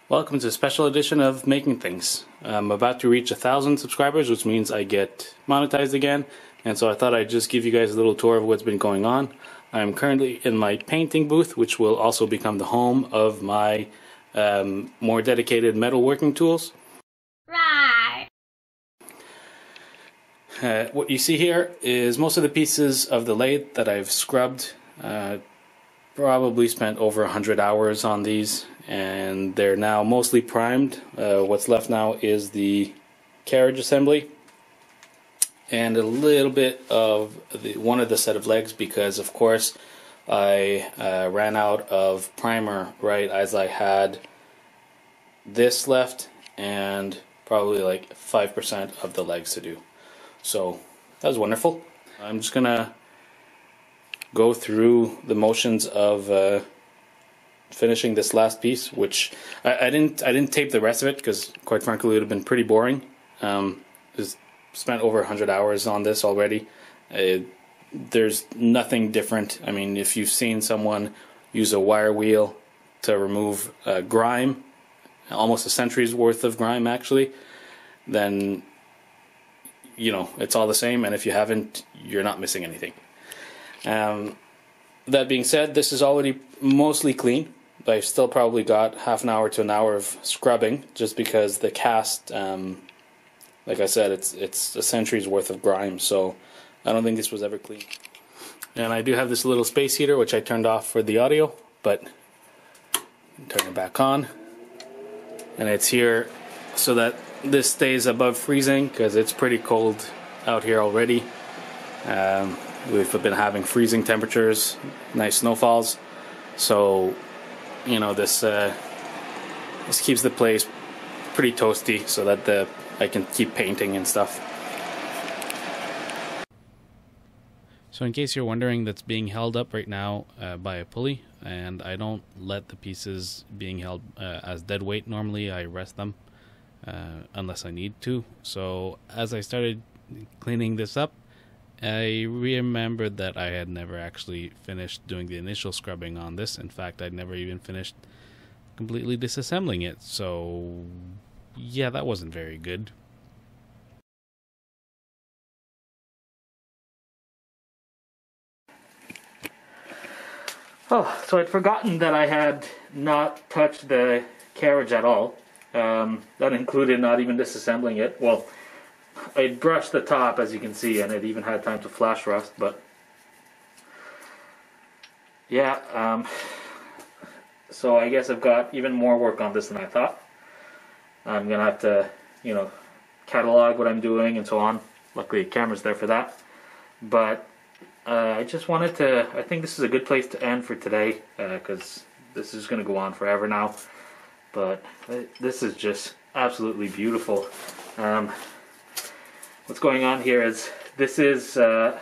Welcome to a special edition of Making Things. I'm about to reach 1,000 subscribers, which means I get monetized again, and so I thought I'd just give you guys a little tour of what's been going on. I'm currently in my painting booth, which will also become the home of my more dedicated metalworking tools. Right. What you see here is most of the pieces of the lathe that I've scrubbed. Probably spent over 100 hours on these, and they're now mostly primed. What's left now is the carriage assembly and a little bit of one of the set of legs, because of course I ran out of primer right as I had this left and probably like 5% of the legs to do. So that was wonderful. I'm just gonna go through the motions of finishing this last piece, which I didn't tape the rest of it because, quite frankly, it would have been pretty boring. Just spent over 100 hours on this already. There's nothing different. I mean, if you've seen someone use a wire wheel to remove grime, almost a century's worth of grime actually, then you know it's all the same. And if you haven't, you're not missing anything. That being said, this is already mostly clean, but I've still probably got half an hour to an hour of scrubbing, just because the cast, like I said, it's a century's worth of grime, so I don't think this was ever clean. And I do have this little space heater, which I turned off for the audio, but turn it back on, and it's here so that this stays above freezing, because it's pretty cold out here already. We've been having freezing temperatures, nice snowfalls, so you know this keeps the place pretty toasty, so that I can keep painting and stuff. So in case you're wondering, that's being held up right now by a pulley, and I don't let the pieces being held as dead weight. Normally I rest them unless I need to. So as I started cleaning this up, I remembered that I had never actually finished doing the initial scrubbing on this. In fact, I'd never even finished completely disassembling it. So, yeah, that wasn't very good. Oh, so I'd forgotten that I had not touched the carriage at all. That included not even disassembling it. Well, I brushed the top, as you can see, and it even had time to flash rust, but yeah, so I guess I've got even more work on this than I thought. I'm gonna have to, you know, catalog what I'm doing and so on. Luckily the camera's there for that. But I just wanted to, I think this is a good place to end for today, because this is gonna go on forever now. But this is just absolutely beautiful. What's going on here is, this is the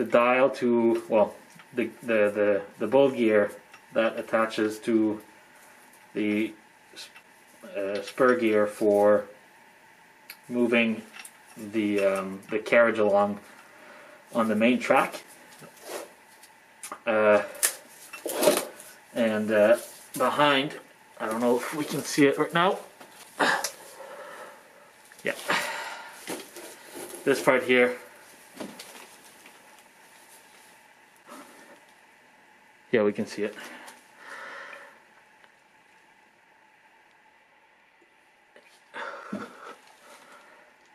dial to, well, the bowl gear that attaches to the spur gear for moving the carriage along on the main track. And behind, I don't know if we can see it right now. Yeah, this part here, yeah, we can see it.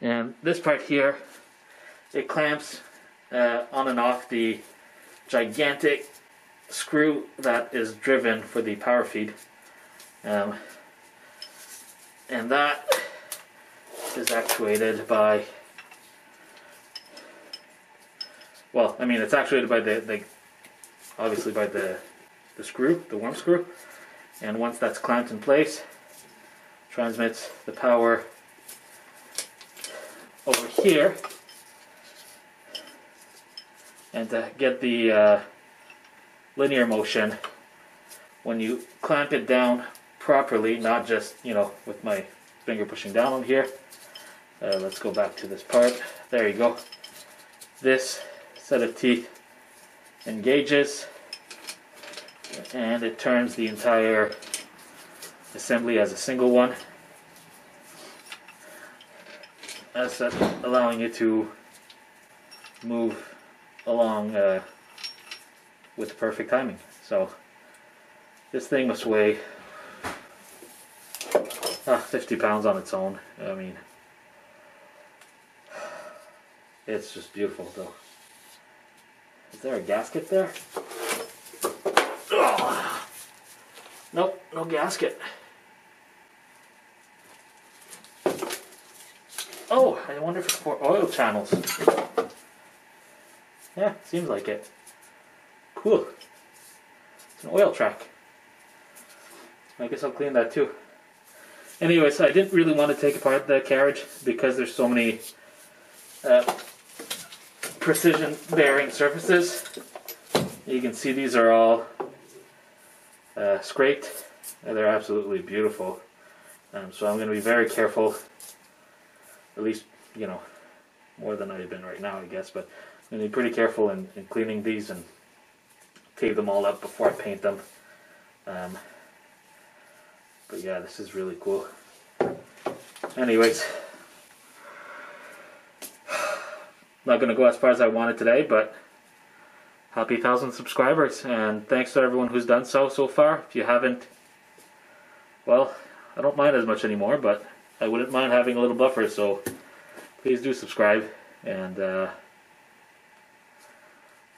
And this part here, it clamps on and off the gigantic screw that is driven for the power feed, and that is actuated by, well, I mean, it's actuated by the obviously by the screw, the worm screw, and once that's clamped in place, transmits the power over here. And to get the linear motion, when you clamp it down properly, not just, you know, with my finger pushing down on here. Let's go back to this part. There you go. This set of teeth engages, and it turns the entire assembly as a single one, as such allowing it to move along with perfect timing. So this thing must weigh 50 pounds on its own. I mean, it's just beautiful though. Is there a gasket there? Oh. Nope, no gasket. Oh, I wonder if it's for oil channels. Yeah, seems like it. Cool. It's an oil track. I guess I'll clean that too. Anyways, I didn't really want to take apart the carriage because there's so many precision bearing surfaces. You can see these are all scraped. They're absolutely beautiful. So I'm going to be very careful, at least, you know, more than I've been right now, I guess, but I'm going to be pretty careful in cleaning these and tape them all up before I paint them. But yeah, this is really cool. Anyways, not going to go as far as I wanted today, but happy 1,000 subscribers, and thanks to everyone who's done so far. If you haven't, well, I don't mind as much anymore, but I wouldn't mind having a little buffer, so please do subscribe, and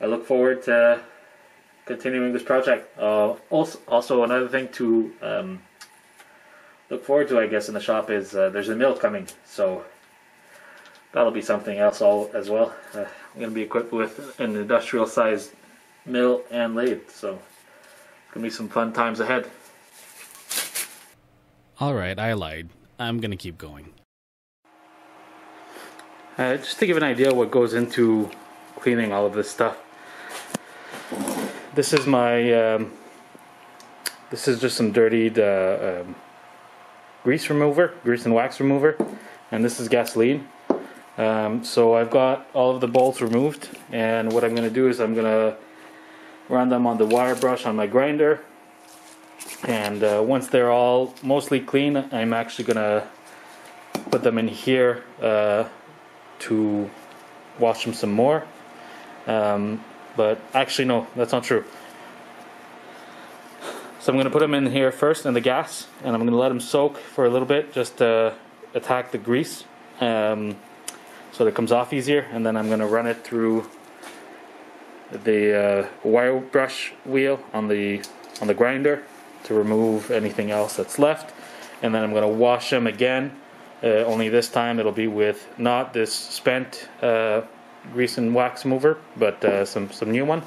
I look forward to continuing this project. Also another thing to look forward to, I guess, in the shop is there's a mill coming, so that'll be something else as well. I'm going to be equipped with an industrial sized mill and lathe, so it's going to be some fun times ahead. Alright, I lied. I'm going to keep going. Just to give an idea what goes into cleaning all of this stuff. This is my, this is just some dirtied grease and wax remover, and this is gasoline. So I've got all of the bolts removed, and what I'm going to do is I'm going to run them on the wire brush on my grinder, and once they're all mostly clean, I'm actually going to put them in here to wash them some more. But actually no, that's not true. So I'm going to put them in here first in the gas, and I'm going to let them soak for a little bit just to attack the grease, so that it comes off easier, and then I'm going to run it through the wire brush wheel on the grinder to remove anything else that's left, and then I'm going to wash them again, only this time it'll be with not this spent grease and wax remover, but some new one.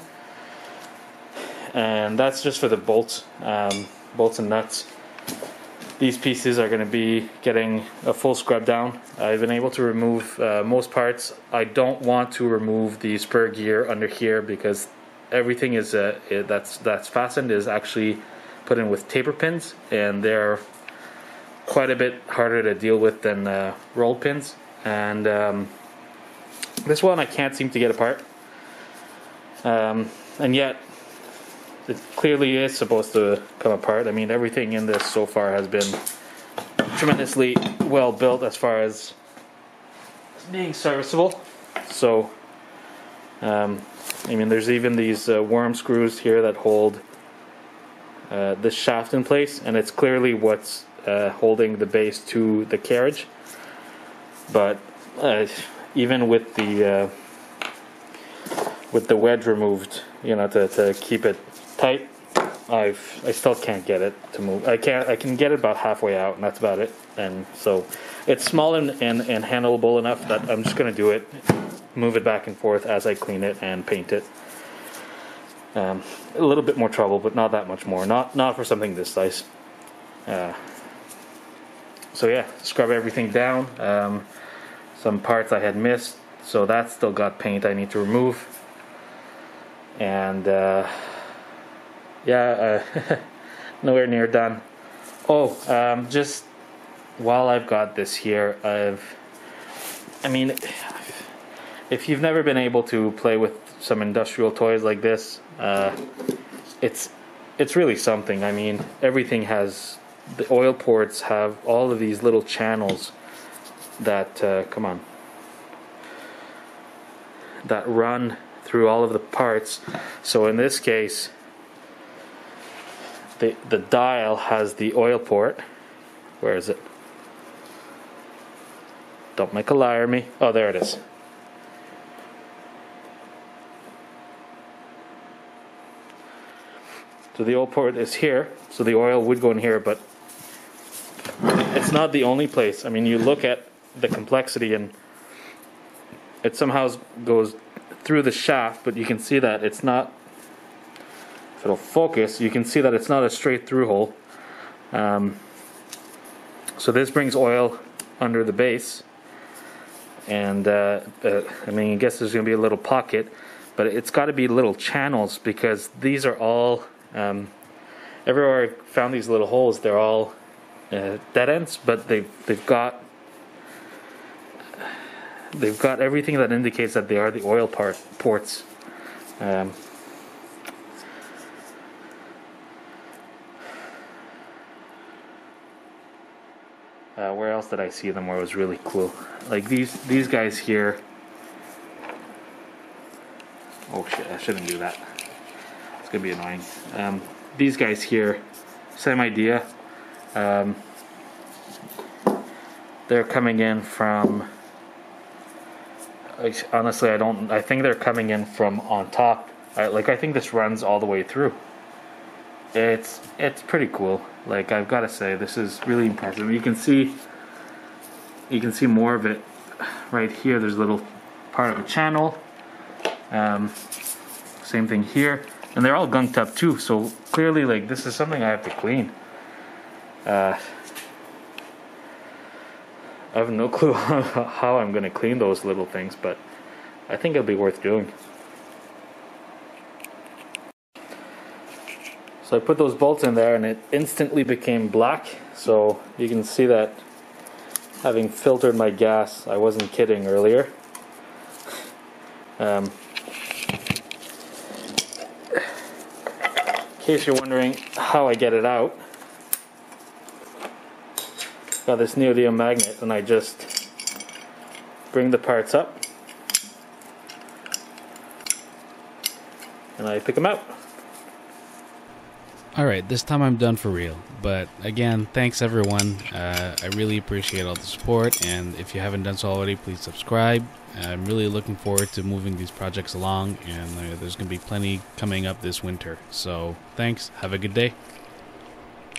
And that's just for the bolts and nuts. These pieces are going to be getting a full scrub down. I've been able to remove most parts. I don't want to remove the spur gear under here because everything is that's fastened is actually put in with taper pins, and they're quite a bit harder to deal with than rolled pins. And this one I can't seem to get apart, and yet it clearly is supposed to come apart. I mean, everything in this so far has been tremendously well built as far as being serviceable. So, I mean, there's even these worm screws here that hold this shaft in place, and it's clearly what's holding the base to the carriage. But even with the wedge removed, you know, to keep it tight, I still can't get it to move. I can get it about halfway out, and that's about it. And so it's small and handleable enough that I'm just going to do it, move it back and forth as I clean it and paint it. A little bit more trouble, but not that much more. Not for something this size. So yeah, scrub everything down. Some parts I had missed, so that's still got paint I need to remove. And yeah, nowhere near done. Oh, just while I've got this here, I mean, if you've never been able to play with some industrial toys like this, it's really something. I mean, everything has the oil ports have all of these little channels that that run through all of the parts. So in this case, the dial has the oil port. Where is it? Don't make a liar of me. Oh, there it is. So the oil port is here, so the oil would go in here, but it's not the only place. I mean, you look at the complexity and it somehow goes through the shaft, but you can see that it's not, if it'll focus, you can see that it's not a straight through hole. So this brings oil under the base, and I mean, I guess there's going to be a little pocket, but it's got to be little channels, because these are all, everywhere I found these little holes, they're all dead ends, but they've got everything that indicates that they are the oil ports. Where else did I see them where it was really cool? Like these guys here. Oh shit, I shouldn't do that. It's gonna be annoying. These guys here, same idea. They're coming in from, honestly, I think they're coming in from on top. I think this runs all the way through. It's pretty cool. Like, I've got to say, this is really impressive. You can see more of it right here. There's a little part of a channel. Same thing here, and they're all gunked up too. So clearly, like, this is something I have to clean. I have no clue how I'm going to clean those little things, but I think it'll be worth doing. So I put those bolts in there and it instantly became black. So you can see that, having filtered my gas, I wasn't kidding earlier. In case you're wondering how I get it out, got this neodymium magnet, and I just bring the parts up and I pick them out. Alright, this time I'm done for real. But again, thanks everyone. I really appreciate all the support, and if you haven't done so already, please subscribe. I'm really looking forward to moving these projects along, and there's going to be plenty coming up this winter. So thanks, have a good day.